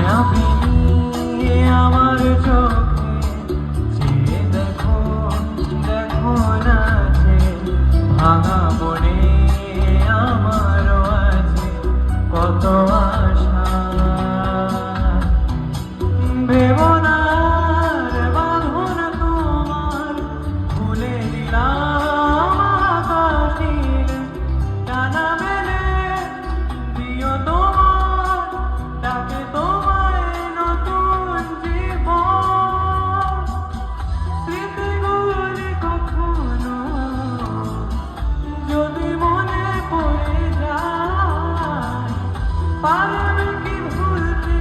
মায়াবিনী আমার চোখে চেয়ে দেখো দেখো নাচে ভাঙা বনে আমারও আছে কত আশা বেবনার বাঁধন তোমার ভুলে দিলাম আকাশ নীলে টানা মেলে দিও তোমার ডাকে তোমায় নতুন জীবন স্মৃতিগুলি কখনো যদি মনে পড়ে যায় পারবে কি ভুলতে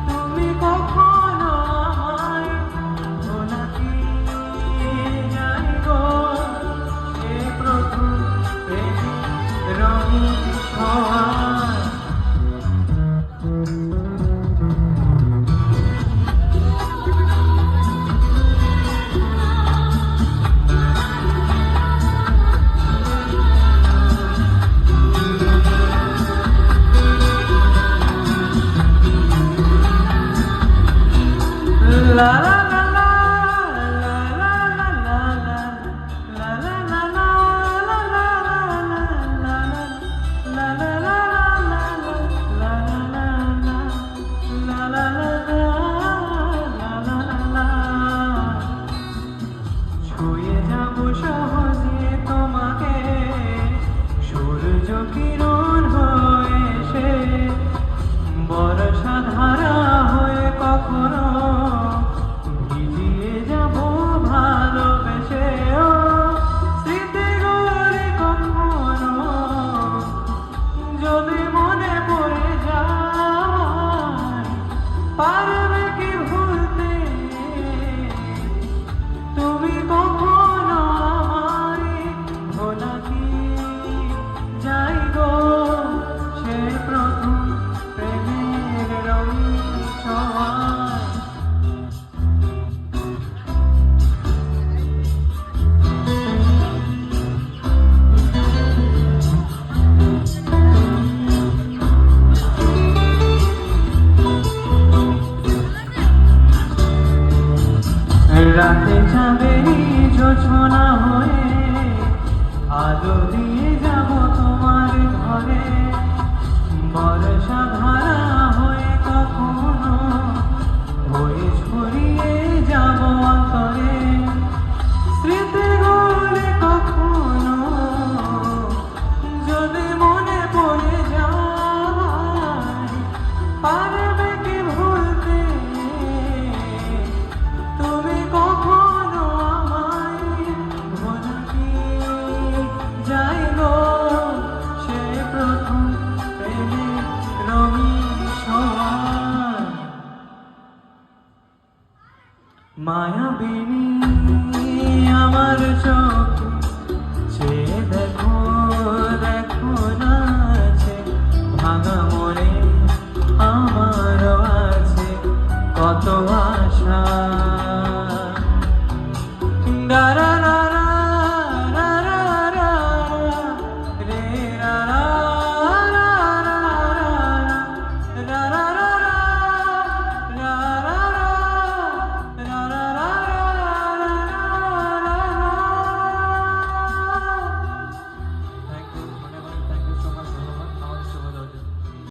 তুমি কখনো আমায় ভোলা কি জানি গো সে প্রথম প্রেমের রঙিন ছোঁয়া La la la la la la la la la la la la la la la la la ছুঁয়ে যাব সহজে তোমাকে সূর্য কিরণ হয়ে এসে বর্ষা ধারা হয়ে কখনো ভিজিয়ে যাব ভালোবেসে ও স্মৃতিগুলি কখনো যদি মনে পড়ে যায় পারবে কি ভুলতে তুমি কখনো আমায় ভোলা কি যাই গো সে প্রথম প্রেমের রঙিন ছোঁয়া রাতে যাবে জোছনা হয়ে আলো দিয়ে যাব তোমার ঘরে বর্ষা ধারা হয়ে কখনো হয়ে ছড়িয়ে যাব অন্তরে স্মৃতিগুলি কখনো যদি মনে পড়ে যায় পারবে কি ভুলতে তুমি কখনো আমায় ভোলা কি যাই গো সে প্রথম প্রেমের রঙিন ছোঁয়া মায়াবিনী আমার চোখে চেয়ে দেখো দেখো নাচে ভাঙা মনে আমারও আছে কত আশা